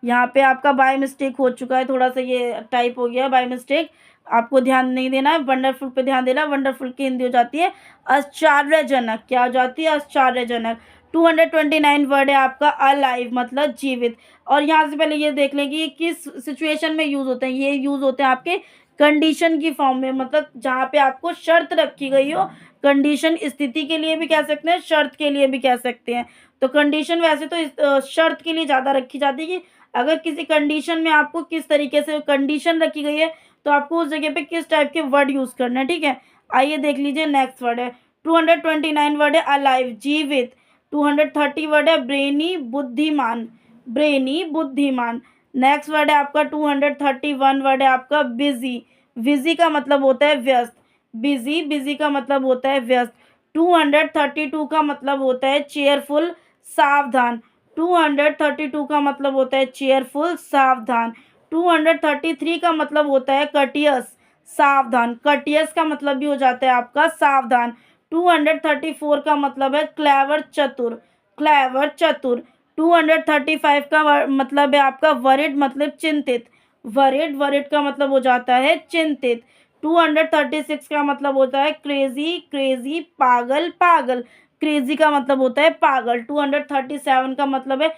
यहाँ पे आपका बाय मिस्टेक हो चुका है, थोड़ा सा ये टाइप हो गया बाय मिस्टेक, आपको ध्यान नहीं देना है, वंडरफुल पे ध्यान देना है। वंडरफुल की हिंदी हो जाती है आश्चर्यजनक, क्या हो जाती है आश्चर्यजनक। 229 वर्ड है आपका अलाइव मतलब जीवित। और यहाँ से पहले ये देख लें कि ये किस सिचुएशन में यूज़ होते हैं, ये यूज़ होते हैं आपके कंडीशन की फॉर्म में, मतलब जहाँ पे आपको शर्त रखी गई हो। कंडीशन स्थिति के लिए भी कह सकते हैं, शर्त के लिए भी कह सकते हैं। तो कंडीशन वैसे तो शर्त के लिए ज़्यादा रखी जाती है कि अगर किसी कंडीशन में आपको किस तरीके से कंडीशन रखी गई है तो आपको उस जगह पे किस टाइप के वर्ड यूज़ करना है, ठीक है। आइए देख लीजिए नेक्स्ट वर्ड है 229 वर्ड है अलाइव जीवित। 230 वर्ड है ब्रेनी बुद्धिमान, ब्रेनी बुद्धिमान। नेक्स्ट वर्ड है आपका 231 वर्ड है आपका बिजी, बिजी का मतलब होता है व्यस्त, बिजी, बिजी का मतलब होता है व्यस्त। 232 का मतलब होता है चेयरफुल सावधान, 232 का मतलब होता है चेयरफुल सावधान। 233 का मतलब होता है कटियस सावधान, कटियस का मतलब भी हो जाता है आपका सावधान। 234 का मतलब है क्लेवर चतुर, क्लेवर चतुर। 235 का मतलब है आपका वरिड मतलब चिंतित, वरिड, वरिड का मतलब हो जाता है चिंतित। 236 का मतलब होता है क्रेजी, क्रेजी पागल, पागल, क्रेजी का मतलब होता है पागल। 237 का मतलब है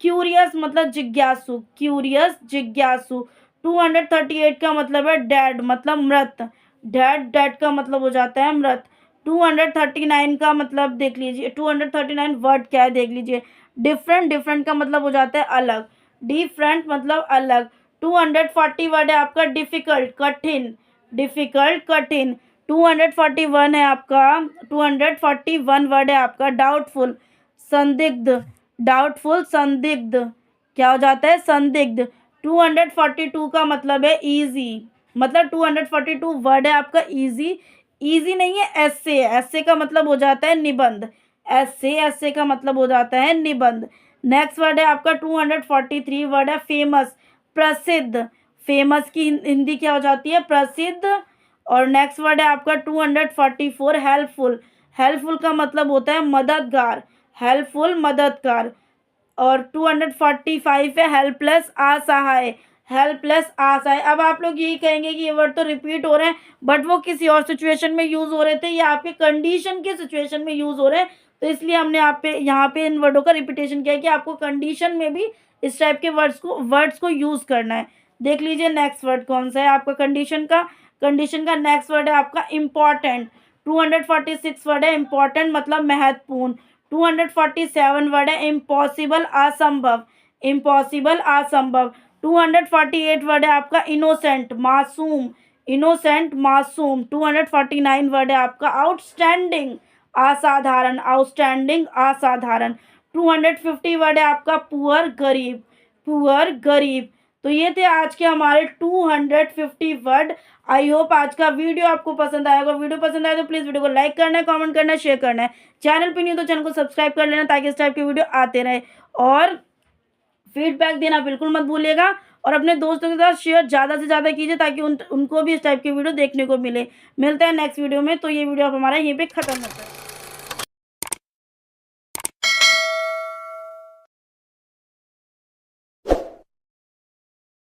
क्यूरियस मतलब जिज्ञासु, क्यूरियस जिज्ञासु। 238 का मतलब है डेड मतलब मृत, डेड, डेड का मतलब हो जाता है मृत। 239 का मतलब देख लीजिए, 239 वर्ड क्या है देख लीजिए। डिफरेंट, डिफरेंट का मतलब हो जाता है अलग, डिफरेंट मतलब अलग। 240 वर्ड है आपका डिफिकल्ट कठिन, डिफिकल्ट कठिन। 241 है आपका 241 वर्ड है आपका डाउटफुल संदिग्ध, डाउटफुल संदिग्ध, क्या हो जाता है संदिग्ध। 242 का मतलब है इजी, मतलब 242 वर्ड है आपका इजी, इजी नहीं है ऐसे, ऐसे का मतलब हो जाता है निबंध, ऐसे, ऐसे का मतलब हो जाता है निबंध। नेक्स्ट वर्ड है आपका 243 वर्ड है फेमस प्रसिद्ध, फेमस की हिंदी क्या हो जाती है प्रसिद्ध। और नेक्स्ट वर्ड है आपका 244 हेल्पफुल, हेल्पफुल का मतलब होता है मददगार, हेल्पफुल मददगार। और 245 है हेल्पलेस असहाय, हेल्पलेस असहाय। अब आप लोग यही कहेंगे कि ये वर्ड तो रिपीट हो रहे हैं, बट वो किसी और सिचुएशन में यूज़ हो रहे थे, या आपके कंडीशन के सिचुएशन में यूज़ हो रहे हैं, तो इसलिए हमने यहाँ पे इन वर्डों का रिपीटेशन किया है कि आपको कंडीशन में भी इस टाइप के वर्ड्स को यूज़ करना है। देख लीजिए नेक्स्ट वर्ड कौन सा है आपका कंडीशन का, कंडीशन का नेक्स्ट वर्ड है आपका इम्पॉर्टेंट। 246 वर्ड है इम्पॉर्टेंट मतलब महत्वपूर्ण। 247 वर्ड है इम्पॉसिबल असंभव, इम्पॉसिबल असंभव। 248 वर्ड है आपका इनोसेंट मासूम, इनोसेंट मासूम। 249 वर्ड है आपका आउटस्टैंडिंग असाधारण, आउटस्टैंडिंग असाधारण। 250 वर्ड है आपका पुअर गरीब, पुअर गरीब। तो ये थे आज के हमारे 250 वर्ड। आई होप आज का वीडियो आपको पसंद आएगा। वीडियो पसंद आए तो प्लीज़ वीडियो को लाइक करना है, कमेंट करना है, शेयर करना है। चैनल पे नहीं तो चैनल को सब्सक्राइब कर लेना ताकि इस टाइप के वीडियो आते रहे। और फीडबैक देना बिल्कुल मत भूलिएगा, और अपने दोस्तों के साथ शेयर ज़्यादा से ज़्यादा कीजिए ताकि उनको भी इस टाइप के वीडियो देखने को मिले। मिलता है नेक्स्ट वीडियो में। तो ये वीडियो आप हमारा यहीं पे ख़त्म होता है।